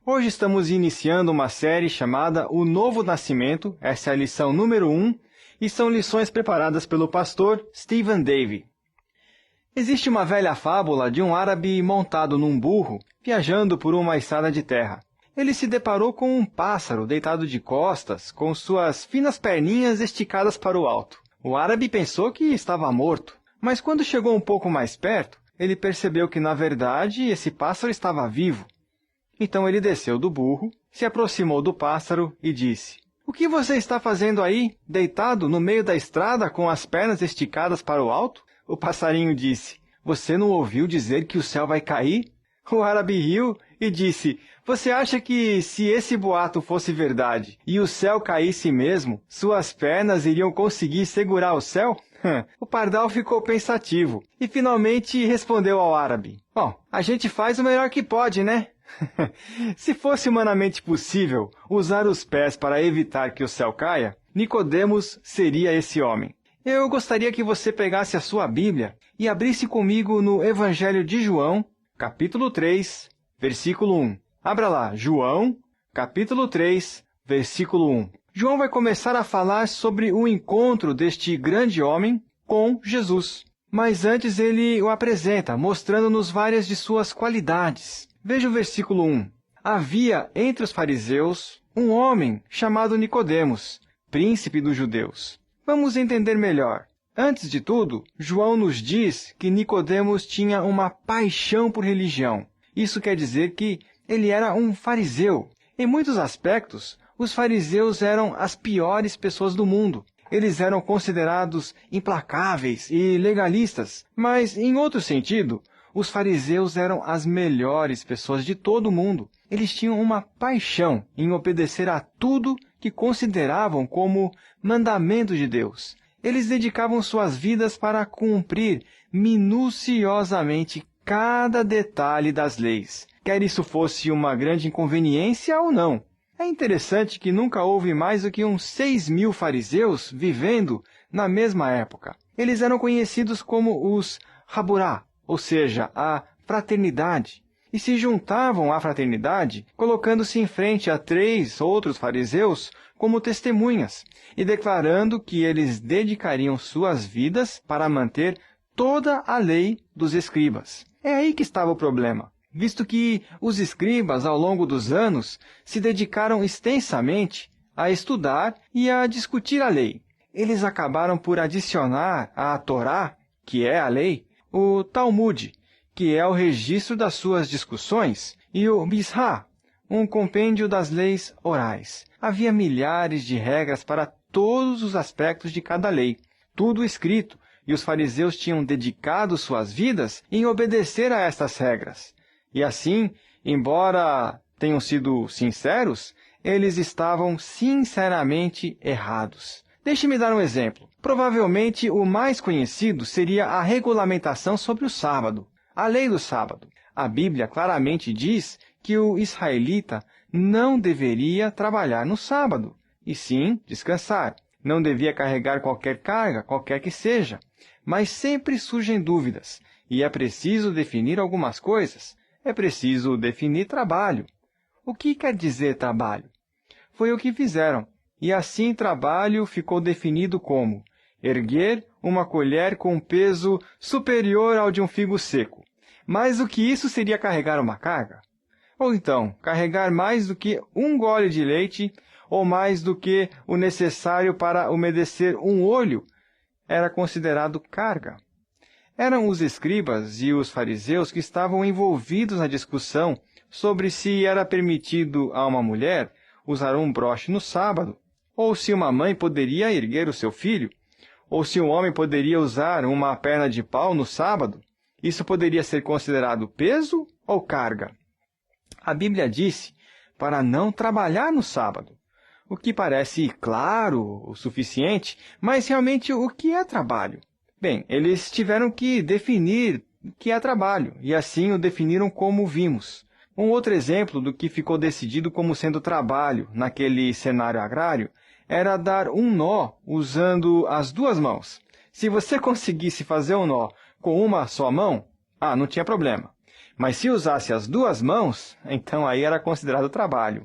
Hoje estamos iniciando uma série chamada O Novo Nascimento, essa é a lição número 1, e são lições preparadas pelo pastor Stephen Davey. Existe uma velha fábula de um árabe montado num burro, viajando por uma estrada de terra. Ele se deparou com um pássaro deitado de costas, com suas finas perninhas esticadas para o alto. O árabe pensou que estava morto, mas quando chegou um pouco mais perto, ele percebeu que, na verdade, esse pássaro estava vivo. Então ele desceu do burro, se aproximou do pássaro e disse: "O que você está fazendo aí, deitado no meio da estrada com as pernas esticadas para o alto?" O passarinho disse: "Você não ouviu dizer que o céu vai cair?" O árabe riu e disse: "Você acha que se esse boato fosse verdade e o céu caísse mesmo, suas pernas iriam conseguir segurar o céu?" O pardal ficou pensativo e finalmente respondeu ao árabe: "Bom, a gente faz o melhor que pode, né?" Se fosse humanamente possível usar os pés para evitar que o céu caia, Nicodemos seria esse homem. Eu gostaria que você pegasse a sua Bíblia e abrisse comigo no Evangelho de João, capítulo 3, versículo 1. Abra lá, João, capítulo 3, versículo 1. João vai começar a falar sobre o encontro deste grande homem com Jesus. Mas antes ele o apresenta, mostrando-nos várias de suas qualidades. Veja o versículo 1. Havia entre os fariseus um homem chamado Nicodemos, príncipe dos judeus. Vamos entender melhor. Antes de tudo, João nos diz que Nicodemos tinha uma paixão por religião. Isso quer dizer que ele era um fariseu. Em muitos aspectos, os fariseus eram as piores pessoas do mundo. Eles eram considerados implacáveis e legalistas, mas, em outro sentido, os fariseus eram as melhores pessoas de todo o mundo. Eles tinham uma paixão em obedecer a tudo que consideravam como mandamento de Deus. Eles dedicavam suas vidas para cumprir minuciosamente cada detalhe das leis, quer isso fosse uma grande inconveniência ou não. É interessante que nunca houve mais do que uns 6.000 fariseus vivendo na mesma época. Eles eram conhecidos como os Haburá, ou seja, a fraternidade, e se juntavam à fraternidade colocando-se em frente a 3 outros fariseus como testemunhas e declarando que eles dedicariam suas vidas para manter toda a lei dos escribas. É aí que estava o problema, visto que os escribas, ao longo dos anos, se dedicaram extensamente a estudar e a discutir a lei. Eles acabaram por adicionar à Torá, que é a lei, o Talmud, que é o registro das suas discussões, e o Misrá, um compêndio das leis orais. Havia milhares de regras para todos os aspectos de cada lei, tudo escrito, e os fariseus tinham dedicado suas vidas em obedecer a estas regras. E assim, embora tenham sido sinceros, eles estavam sinceramente errados. Deixe-me dar um exemplo. Provavelmente o mais conhecido seria a regulamentação sobre o sábado, a lei do sábado. A Bíblia claramente diz que o israelita não deveria trabalhar no sábado, e sim descansar. Não devia carregar qualquer carga, qualquer que seja. Mas sempre surgem dúvidas, e é preciso definir algumas coisas. É preciso definir trabalho. O que quer dizer trabalho? Foi o que fizeram, e assim trabalho ficou definido como erguer uma colher com peso superior ao de um figo seco. Mais do que isso seria carregar uma carga? Ou então, carregar mais do que um gole de leite, ou mais do que o necessário para umedecer um olho, era considerado carga. Eram os escribas e os fariseus que estavam envolvidos na discussão sobre se era permitido a uma mulher usar um broche no sábado, ou se uma mãe poderia erguer o seu filho, ou se um homem poderia usar uma perna de pau no sábado. Isso poderia ser considerado peso ou carga? A Bíblia disse para não trabalhar no sábado, o que parece claro o suficiente, mas realmente o que é trabalho? Bem, eles tiveram que definir o que é trabalho, e assim o definiram como vimos. Um outro exemplo do que ficou decidido como sendo trabalho naquele cenário agrário era dar um nó usando as 2 mãos. Se você conseguisse fazer um nó com uma só mão, não tinha problema. Mas se usasse as duas mãos, então aí era considerado trabalho.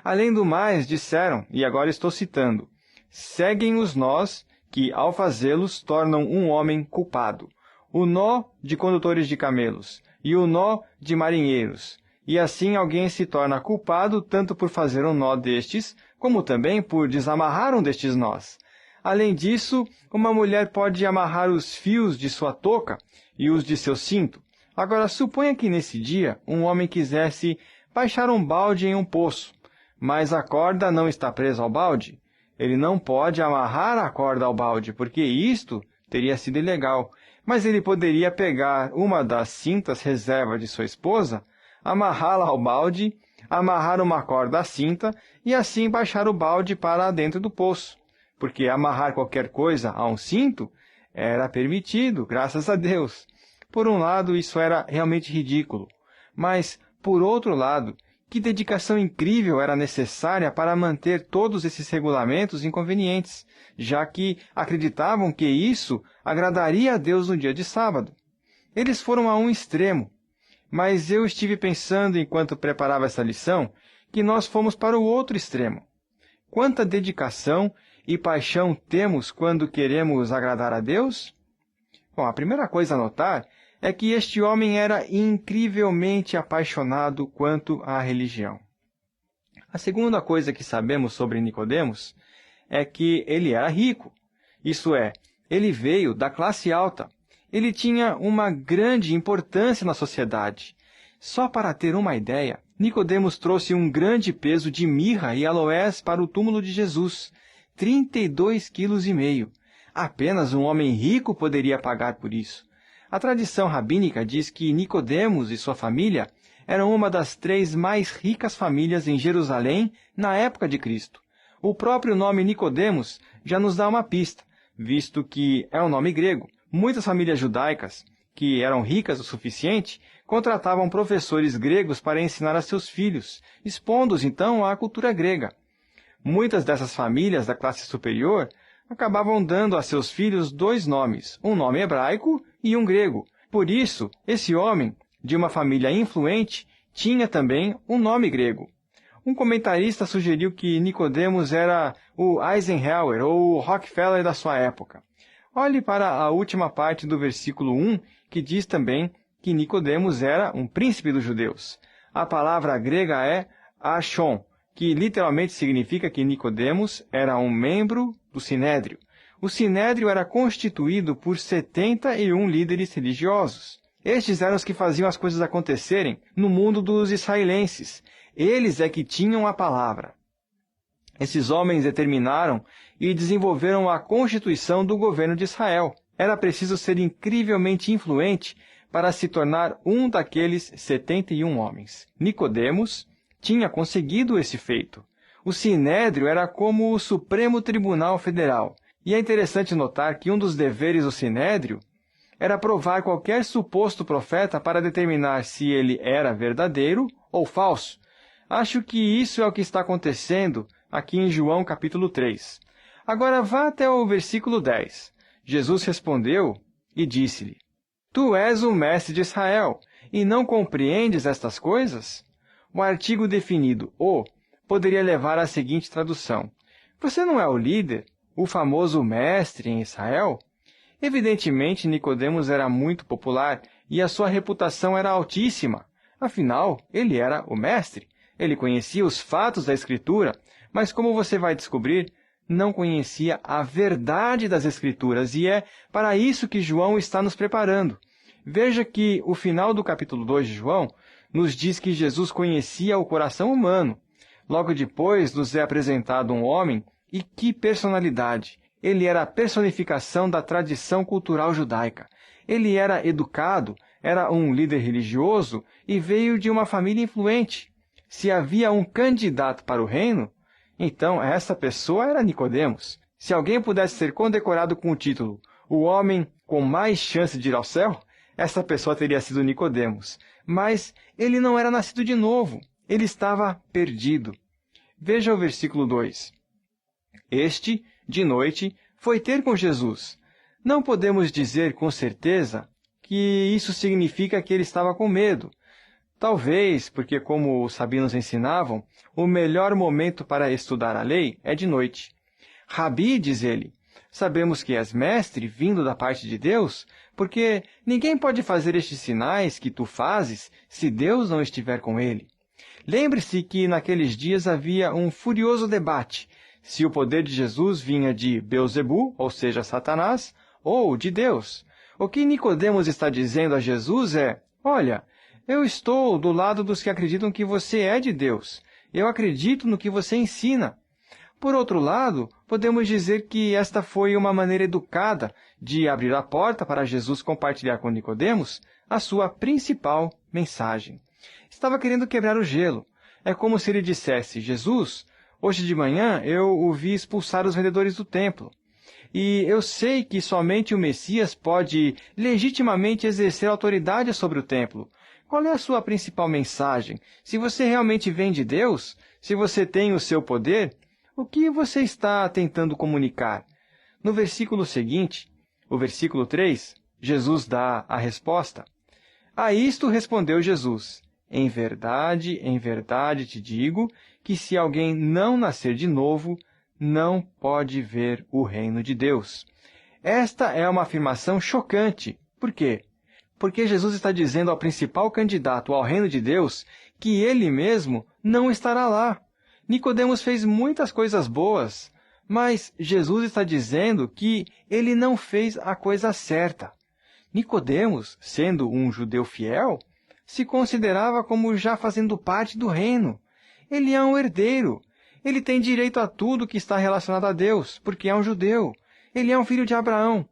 Além do mais, disseram, e agora estou citando, seguem os nós que, ao fazê-los, tornam um homem culpado. O nó de condutores de camelos e o nó de marinheiros. E assim alguém se torna culpado tanto por fazer um nó destes, como também por desamarrar um destes nós. Além disso, uma mulher pode amarrar os fios de sua touca e os de seu cinto. Agora, suponha que nesse dia um homem quisesse baixar um balde em um poço, mas a corda não está presa ao balde. Ele não pode amarrar a corda ao balde, porque isto teria sido ilegal. Mas ele poderia pegar uma das cintas reserva de sua esposa, amarrá-la ao balde, amarrar uma corda à cinta e assim baixar o balde para dentro do poço. Porque amarrar qualquer coisa a um cinto era permitido, graças a Deus. Por um lado, isso era realmente ridículo. Mas, por outro lado, que dedicação incrível era necessária para manter todos esses regulamentos inconvenientes, já que acreditavam que isso agradaria a Deus no dia de sábado. Eles foram a um extremo, mas eu estive pensando enquanto preparava essa lição que nós fomos para o outro extremo. Quanta dedicação e paixão temos quando queremos agradar a Deus? Bom, a primeira coisa a notar é que este homem era incrivelmente apaixonado quanto à religião. A segunda coisa que sabemos sobre Nicodemos é que ele era rico. Isso é, ele veio da classe alta. Ele tinha uma grande importância na sociedade. Só para ter uma ideia, Nicodemos trouxe um grande peso de mirra e aloés para o túmulo de Jesus, 32,5 kg. Apenas um homem rico poderia pagar por isso. A tradição rabínica diz que Nicodemos e sua família eram uma das 3 mais ricas famílias em Jerusalém na época de Cristo. O próprio nome Nicodemos já nos dá uma pista, visto que é um nome grego. Muitas famílias judaicas, que eram ricas o suficiente, contratavam professores gregos para ensinar a seus filhos, expondo-os então à cultura grega. Muitas dessas famílias da classe superior acabavam dando a seus filhos 2 nomes, um nome hebraico e um grego. Por isso, esse homem, de uma família influente, tinha também um nome grego. Um comentarista sugeriu que Nicodemos era o Eisenhower ou o Rockefeller da sua época. Olhe para a última parte do versículo 1, que diz também que Nicodemos era um príncipe dos judeus. A palavra grega é achon, que literalmente significa que Nicodemos era um membro do Sinédrio. O Sinédrio era constituído por 71 líderes religiosos. Estes eram os que faziam as coisas acontecerem no mundo dos israelenses. Eles é que tinham a palavra. Esses homens determinaram e desenvolveram a constituição do governo de Israel. Era preciso ser incrivelmente influente para se tornar um daqueles 71 homens. Nicodemos tinha conseguido esse feito. O Sinédrio era como o Supremo Tribunal Federal. E é interessante notar que um dos deveres do Sinédrio era provar qualquer suposto profeta para determinar se ele era verdadeiro ou falso. Acho que isso é o que está acontecendo aqui em João capítulo 3. Agora vá até o versículo 10. Jesus respondeu e disse-lhe: Tu és o mestre de Israel, e não compreendes estas coisas? O artigo definido "o" poderia levar à seguinte tradução: Você não é o líder, o famoso mestre em Israel? Evidentemente, Nicodemos era muito popular e a sua reputação era altíssima. Afinal, ele era o mestre. Ele conhecia os fatos da Escritura, mas como você vai descobrir, não conhecia a verdade das Escrituras, e é para isso que João está nos preparando. Veja que o final do capítulo 2 de João nos diz que Jesus conhecia o coração humano. Logo depois nos é apresentado um homem, e que personalidade! Ele era a personificação da tradição cultural judaica. Ele era educado, era um líder religioso e veio de uma família influente. Se havia um candidato para o reino, então essa pessoa era Nicodemos. Se alguém pudesse ser condecorado com o título "O homem com mais chance de ir ao céu", essa pessoa teria sido Nicodemos. Mas ele não era nascido de novo. Ele estava perdido. Veja o versículo 2. Este, de noite, foi ter com Jesus. Não podemos dizer com certeza que isso significa que ele estava com medo. Talvez porque, como os sabinos ensinavam, o melhor momento para estudar a lei é de noite. Rabi, diz ele, sabemos que és mestre vindo da parte de Deus, porque ninguém pode fazer estes sinais que tu fazes se Deus não estiver com ele. Lembre-se que naqueles dias havia um furioso debate se o poder de Jesus vinha de Beelzebu, ou seja, Satanás, ou de Deus. O que Nicodemos está dizendo a Jesus é: olha, eu estou do lado dos que acreditam que você é de Deus. Eu acredito no que você ensina. Por outro lado, podemos dizer que esta foi uma maneira educada de abrir a porta para Jesus compartilhar com Nicodemos a sua principal mensagem. Estava querendo quebrar o gelo. É como se ele dissesse: Jesus, hoje de manhã eu o vi expulsar os vendedores do templo. E eu sei que somente o Messias pode legitimamente exercer autoridade sobre o templo. Qual é a sua principal mensagem? Se você realmente vem de Deus, se você tem o seu poder, o que você está tentando comunicar? No versículo seguinte, o versículo 3, Jesus dá a resposta. A isto respondeu Jesus: em verdade te digo que se alguém não nascer de novo, não pode ver o reino de Deus. Esta é uma afirmação chocante. Por quê? Porque Jesus está dizendo ao principal candidato ao reino de Deus que ele mesmo não estará lá. Nicodemos fez muitas coisas boas, mas Jesus está dizendo que ele não fez a coisa certa. Nicodemos, sendo um judeu fiel, se considerava como já fazendo parte do reino. Ele é um herdeiro. Ele tem direito a tudo que está relacionado a Deus, porque é um judeu. Ele é um filho de Abraão.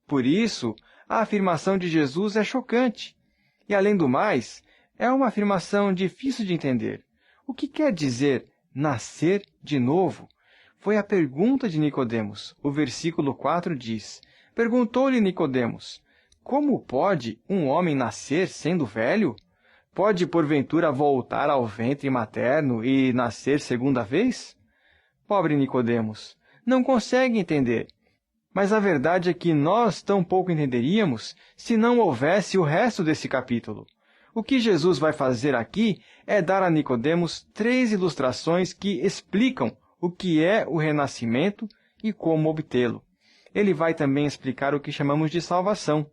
Por isso, a afirmação de Jesus é chocante. E, além do mais, é uma afirmação difícil de entender. O que quer dizer nascer de novo? Foi a pergunta de Nicodemos. O versículo 4 diz: perguntou-lhe Nicodemos: como pode um homem nascer sendo velho? Pode, porventura, voltar ao ventre materno e nascer segunda vez? Pobre Nicodemos, não consegue entender. Mas a verdade é que nós tampouco entenderíamos se não houvesse o resto desse capítulo. O que Jesus vai fazer aqui é dar a Nicodemos 3 ilustrações que explicam o que é o renascimento e como obtê-lo. Ele vai também explicar o que chamamos de salvação.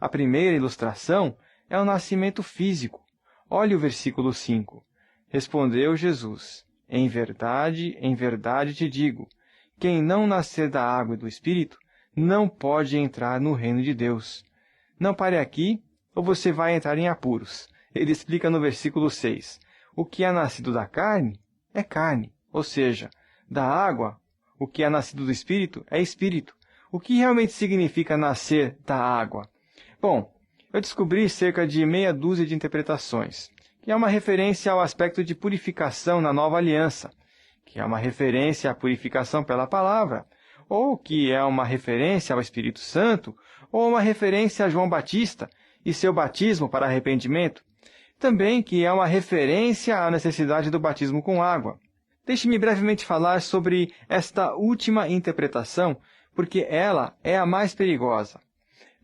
A primeira ilustração é o nascimento físico. Olhe o versículo 5. Respondeu Jesus: em verdade te digo, quem não nascer da água e do Espírito não pode entrar no reino de Deus. Não pare aqui, ou você vai entrar em apuros. Ele explica no versículo 6. O que é nascido da carne é carne, ou seja, da água. O que é nascido do Espírito é Espírito. O que realmente significa nascer da água? Bom, eu descobri cerca de meia dúzia de interpretações, que é uma referência ao aspecto de purificação na Nova Aliança, que é uma referência à purificação pela palavra, ou que é uma referência ao Espírito Santo, ou uma referência a João Batista e seu batismo para arrependimento, também que é uma referência à necessidade do batismo com água. Deixe-me brevemente falar sobre esta última interpretação, porque ela é a mais perigosa.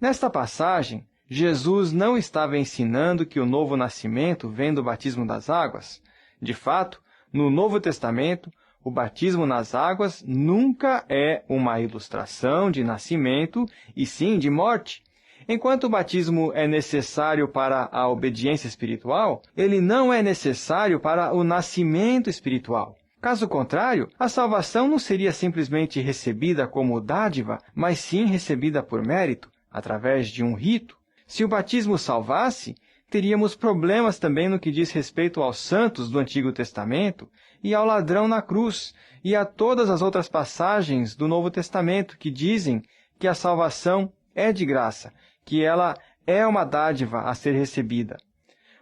Nesta passagem, Jesus não estava ensinando que o novo nascimento vem do batismo das águas. De fato, no Novo Testamento, o batismo nas águas nunca é uma ilustração de nascimento, e sim de morte. Enquanto o batismo é necessário para a obediência espiritual, ele não é necessário para o nascimento espiritual. Caso contrário, a salvação não seria simplesmente recebida como dádiva, mas sim recebida por mérito, através de um rito. Se o batismo salvasse, teríamos problemas também no que diz respeito aos santos do Antigo Testamento e ao ladrão na cruz, e a todas as outras passagens do Novo Testamento que dizem que a salvação é de graça, que ela é uma dádiva a ser recebida.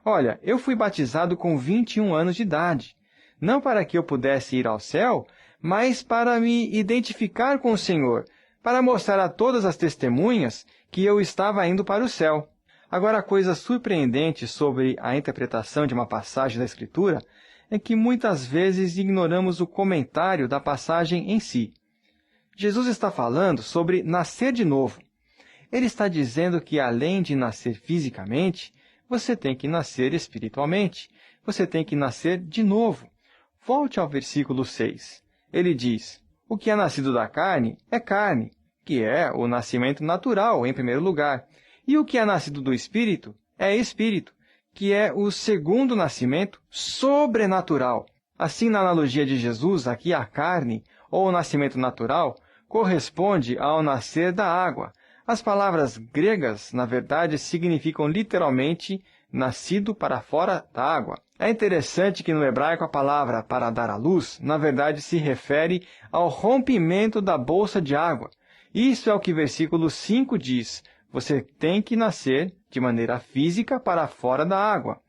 Olha, eu fui batizado com 21 anos de idade, não para que eu pudesse ir ao céu, mas para me identificar com o Senhor, para mostrar a todas as testemunhas que eu estava indo para o céu. Agora, a coisa surpreendente sobre a interpretação de uma passagem da Escritura é que muitas vezes ignoramos o comentário da passagem em si. Jesus está falando sobre nascer de novo. Ele está dizendo que, além de nascer fisicamente, você tem que nascer espiritualmente. Você tem que nascer de novo. Volte ao versículo 6. Ele diz, o que é nascido da carne, que é o nascimento natural, em primeiro lugar. E o que é nascido do Espírito, é espírito, que é o segundo nascimento sobrenatural. Assim, na analogia de Jesus, aqui a carne, ou o nascimento natural, corresponde ao nascer da água. As palavras gregas, na verdade, significam literalmente nascido para fora da água. É interessante que no hebraico a palavra para dar à luz, na verdade, se refere ao rompimento da bolsa de água. Isso é o que o versículo 5 diz. Você tem que nascer de maneira física para fora da água.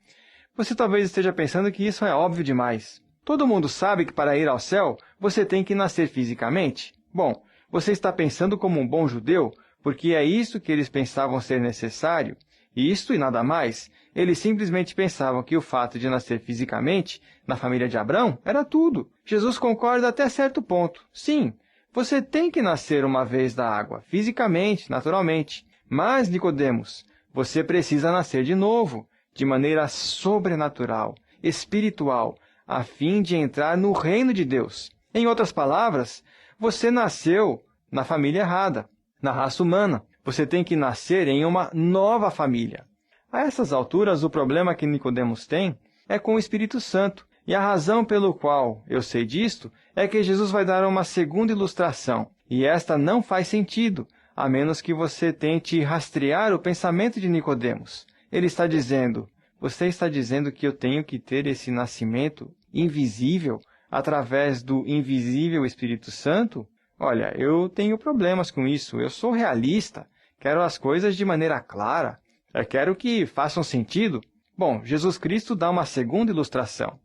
Você talvez esteja pensando que isso é óbvio demais. Todo mundo sabe que para ir ao céu, você tem que nascer fisicamente? Bom, você está pensando como um bom judeu, porque é isso que eles pensavam ser necessário. Isto e nada mais. Eles simplesmente pensavam que o fato de nascer fisicamente, na família de Abrão, era tudo. Jesus concorda até certo ponto. Sim, você tem que nascer uma vez da água, fisicamente, naturalmente. Mas, Nicodemos, você precisa nascer de novo, de maneira sobrenatural, espiritual, a fim de entrar no reino de Deus. Em outras palavras, você nasceu na família errada, na raça humana. Você tem que nascer em uma nova família. A essas alturas, o problema que Nicodemos tem é com o Espírito Santo. E a razão pelo qual eu sei disto é que Jesus vai dar uma segunda ilustração. E esta não faz sentido, a menos que você tente rastrear o pensamento de Nicodemos. Ele está dizendo, você está dizendo que eu tenho que ter esse nascimento invisível através do invisível Espírito Santo? Olha, eu tenho problemas com isso. Eu sou realista. Quero as coisas de maneira clara. Eu quero que façam sentido. Bom, Jesus Cristo dá uma segunda ilustração.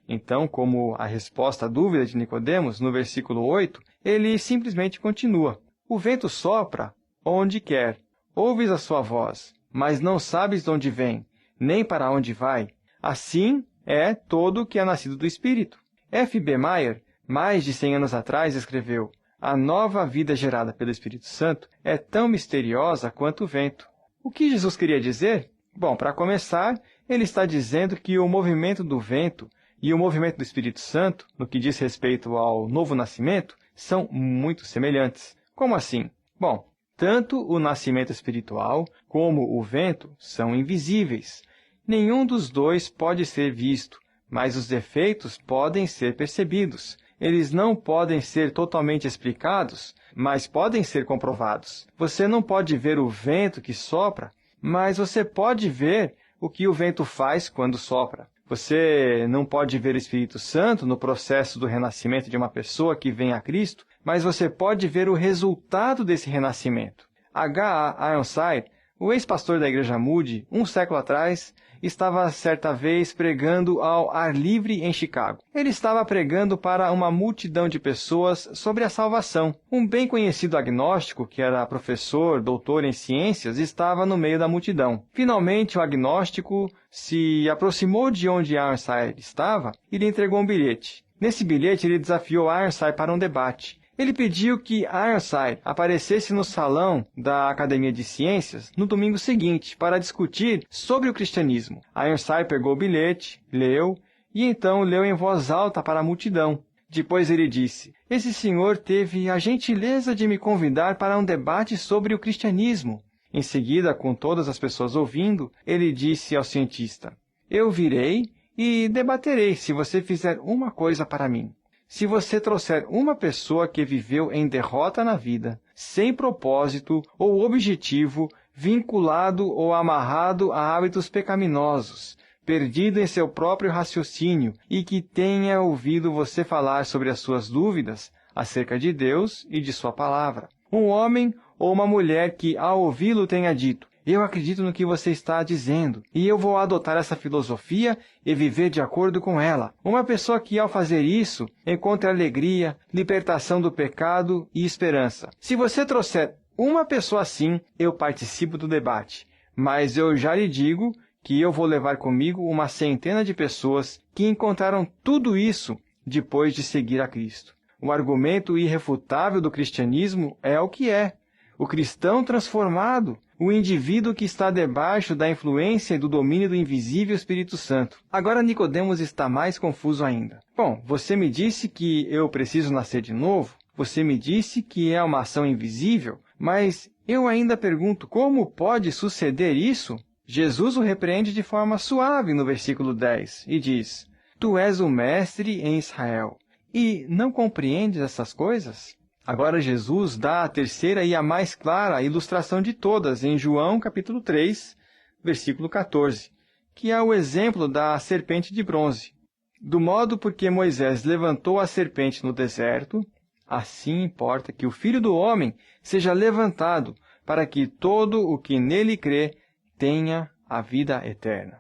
Então, como a resposta à dúvida de Nicodemos, no versículo 8, ele simplesmente continua. O vento sopra onde quer. Ouves a sua voz, mas não sabes de onde vem, nem para onde vai. Assim é todo o que é nascido do Espírito. F. B. Meyer, mais de 100 anos atrás, escreveu, a nova vida gerada pelo Espírito Santo é tão misteriosa quanto o vento. O que Jesus queria dizer? Bom, para começar, ele está dizendo que o movimento do vento e o movimento do Espírito Santo, no que diz respeito ao novo nascimento, são muito semelhantes. Como assim? Bom, tanto o nascimento espiritual como o vento são invisíveis. Nenhum dos dois pode ser visto, mas os efeitos podem ser percebidos. Eles não podem ser totalmente explicados, mas podem ser comprovados. Você não pode ver o vento que sopra, mas você pode ver o que o vento faz quando sopra. Você não pode ver o Espírito Santo no processo do renascimento de uma pessoa que vem a Cristo, mas você pode ver o resultado desse renascimento. H.A. Ironside, o ex-pastor da Igreja Moody, um século atrás, estava certa vez pregando ao ar livre em Chicago. Ele estava pregando para uma multidão de pessoas sobre a salvação. Um bem conhecido agnóstico, que era professor, doutor em ciências, estava no meio da multidão. Finalmente, o agnóstico se aproximou de onde Ironside estava e lhe entregou um bilhete. Nesse bilhete, ele desafiou Ironside para um debate. Ele pediu que Ironside aparecesse no salão da Academia de Ciências no domingo seguinte para discutir sobre o cristianismo. Ironside pegou o bilhete, leu e então leu em voz alta para a multidão. Depois ele disse, esse senhor teve a gentileza de me convidar para um debate sobre o cristianismo. Em seguida, com todas as pessoas ouvindo, ele disse ao cientista, eu virei e debaterei se você fizer uma coisa para mim. Se você trouxer uma pessoa que viveu em derrota na vida, sem propósito ou objetivo, vinculado ou amarrado a hábitos pecaminosos, perdido em seu próprio raciocínio e que tenha ouvido você falar sobre as suas dúvidas acerca de Deus e de sua palavra. Um homem ou uma mulher que, ao ouvi-lo, tenha dito, eu acredito no que você está dizendo, e eu vou adotar essa filosofia e viver de acordo com ela. Uma pessoa que, ao fazer isso, encontra alegria, libertação do pecado e esperança. Se você trouxer uma pessoa assim, eu participo do debate. Mas eu já lhe digo que eu vou levar comigo uma centena de pessoas que encontraram tudo isso depois de seguir a Cristo. O argumento irrefutável do cristianismo é o que é. O cristão transformado, o indivíduo que está debaixo da influência e do domínio do invisível Espírito Santo. Agora Nicodemos está mais confuso ainda. Bom, você me disse que eu preciso nascer de novo? Você me disse que é uma ação invisível? Mas eu ainda pergunto, como pode suceder isso? Jesus o repreende de forma suave no versículo 10 e diz: Tu és o mestre em Israel, e não compreendes essas coisas? Agora Jesus dá a terceira e a mais clara ilustração de todas em João capítulo 3, versículo 14, que é o exemplo da serpente de bronze. Do modo porque Moisés levantou a serpente no deserto, assim importa que o Filho do Homem seja levantado, para que todo o que nele crê tenha a vida eterna.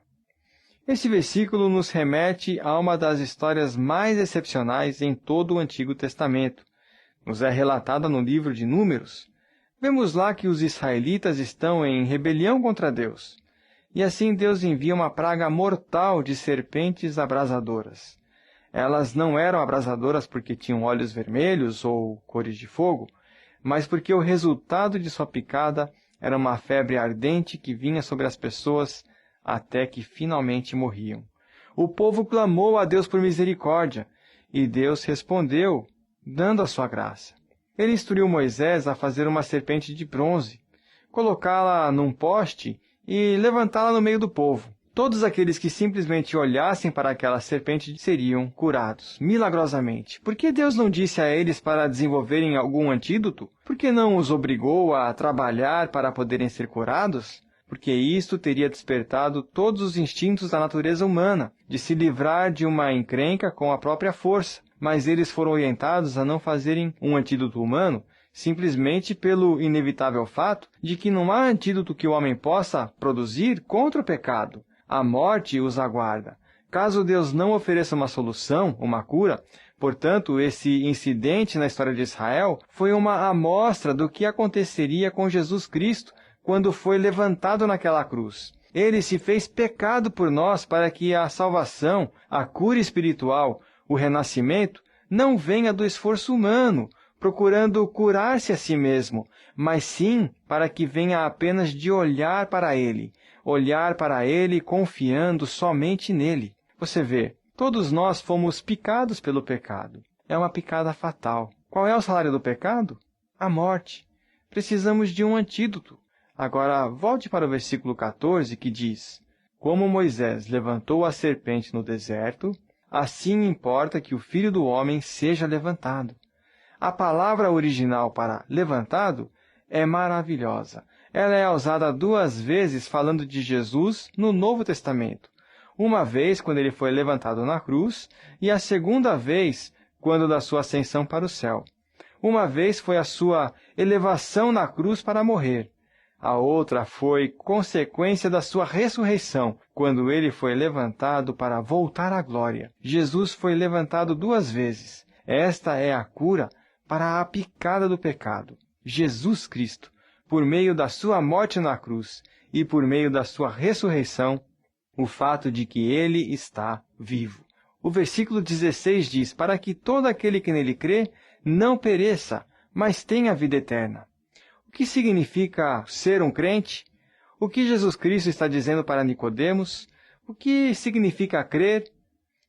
Esse versículo nos remete a uma das histórias mais excepcionais em todo o Antigo Testamento. Nos é relatada no livro de Números. Vemos lá que os israelitas estão em rebelião contra Deus. E assim Deus envia uma praga mortal de serpentes abrasadoras. Elas não eram abrasadoras porque tinham olhos vermelhos ou cores de fogo, mas porque o resultado de sua picada era uma febre ardente que vinha sobre as pessoas até que finalmente morriam. O povo clamou a Deus por misericórdia, e Deus respondeu, dando a sua graça. Ele instruiu Moisés a fazer uma serpente de bronze, colocá-la num poste e levantá-la no meio do povo. Todos aqueles que simplesmente olhassem para aquela serpente seriam curados, milagrosamente. Por que Deus não disse a eles para desenvolverem algum antídoto? Por que não os obrigou a trabalhar para poderem ser curados? Porque isto teria despertado todos os instintos da natureza humana, de se livrar de uma encrenca com a própria força. Mas eles foram orientados a não fazerem um antídoto humano, simplesmente pelo inevitável fato de que não há antídoto que o homem possa produzir contra o pecado. A morte os aguarda. Caso Deus não ofereça uma solução, uma cura, portanto, esse incidente na história de Israel foi uma amostra do que aconteceria com Jesus Cristo quando foi levantado naquela cruz. Ele se fez pecado por nós para que a salvação, a cura espiritual, o renascimento, não venha do esforço humano, procurando curar-se a si mesmo, mas sim para que venha apenas de olhar para Ele confiando somente nele. Você vê, todos nós fomos picados pelo pecado. É uma picada fatal. Qual é o salário do pecado? A morte. Precisamos de um antídoto. Agora, volte para o versículo 14, que diz: Como Moisés levantou a serpente no deserto, assim importa que o Filho do Homem seja levantado. A palavra original para levantado é maravilhosa. Ela é usada 2 vezes falando de Jesus no Novo Testamento. Uma vez quando ele foi levantado na cruz e a segunda vez quando da sua ascensão para o céu. Uma vez foi a sua elevação na cruz para morrer. A outra foi consequência da sua ressurreição, quando ele foi levantado para voltar à glória. Jesus foi levantado 2 vezes. Esta é a cura para a picada do pecado. Jesus Cristo, por meio da sua morte na cruz e por meio da sua ressurreição, o fato de que ele está vivo. O versículo 16 diz: Para que todo aquele que nele crê não pereça, mas tenha vida eterna. O que significa ser um crente? O que Jesus Cristo está dizendo para Nicodemos? O que significa crer?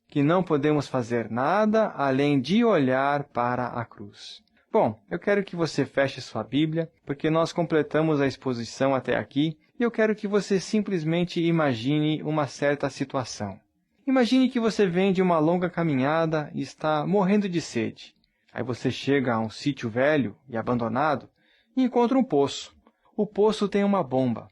Que não podemos fazer nada além de olhar para a cruz. Bom, eu quero que você feche sua Bíblia, porque nós completamos a exposição até aqui, e eu quero que você simplesmente imagine uma certa situação. Imagine que você vem de uma longa caminhada e está morrendo de sede. Aí você chega a um sítio velho e abandonado e encontra um poço. O poço tem uma bomba.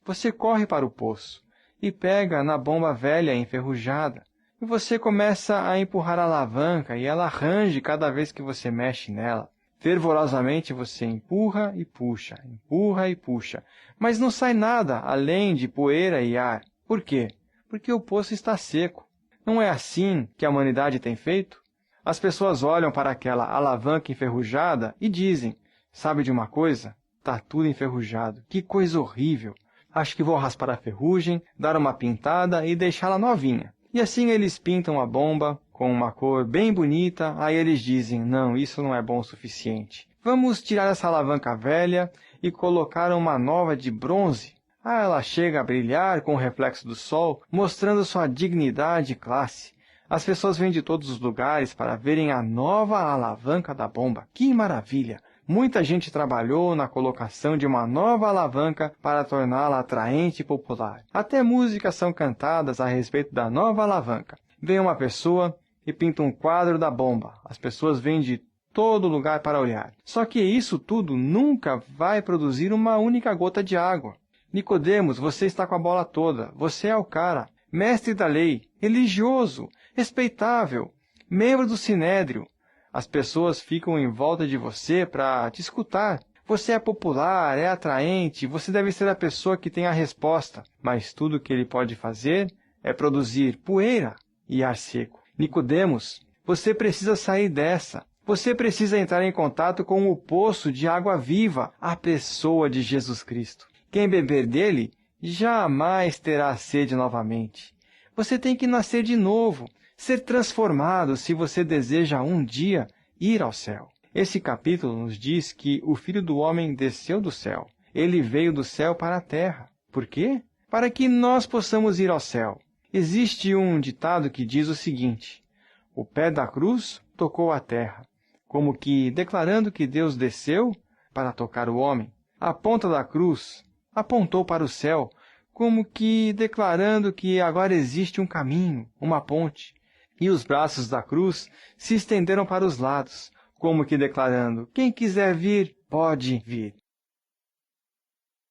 Você corre para o poço e pega na bomba velha enferrujada. E você começa a empurrar a alavanca e ela range cada vez que você mexe nela. Fervorosamente você empurra e puxa, mas não sai nada além de poeira e ar. Por quê? Porque o poço está seco. Não é assim que a humanidade tem feito? As pessoas olham para aquela alavanca enferrujada e dizem: sabe de uma coisa? Está tudo enferrujado. Que coisa horrível. Acho que vou raspar a ferrugem, dar uma pintada e deixá-la novinha. E assim eles pintam a bomba com uma cor bem bonita, aí eles dizem, não, isso não é bom o suficiente. Vamos tirar essa alavanca velha e colocar uma nova de bronze. Ah, ela chega a brilhar com o reflexo do sol, mostrando sua dignidade e classe. As pessoas vêm de todos os lugares para verem a nova alavanca da bomba. Que maravilha! Muita gente trabalhou na colocação de uma nova alavanca para torná-la atraente e popular. Até músicas são cantadas a respeito da nova alavanca. Vem uma pessoa e pinta um quadro da bomba. As pessoas vêm de todo lugar para olhar. Só que isso tudo nunca vai produzir uma única gota de água. Nicodemos, você está com a bola toda. Você é o cara. Mestre da lei, religioso, respeitável, membro do Sinédrio. As pessoas ficam em volta de você para te escutar. Você é popular, é atraente, você deve ser a pessoa que tem a resposta. Mas tudo o que ele pode fazer é produzir poeira e ar seco. Nicodemos, você precisa sair dessa. Você precisa entrar em contato com o poço de água viva, a pessoa de Jesus Cristo. Quem beber dele jamais terá sede novamente. Você tem que nascer de novo, ser transformado se você deseja um dia ir ao céu. Esse capítulo nos diz que o Filho do Homem desceu do céu. Ele veio do céu para a terra. Por quê? Para que nós possamos ir ao céu. Existe um ditado que diz o seguinte: o pé da cruz tocou a terra, como que declarando que Deus desceu para tocar o homem. A ponta da cruz apontou para o céu, como que declarando que agora existe um caminho, uma ponte. E os braços da cruz se estenderam para os lados, como que declarando, quem quiser vir, pode vir.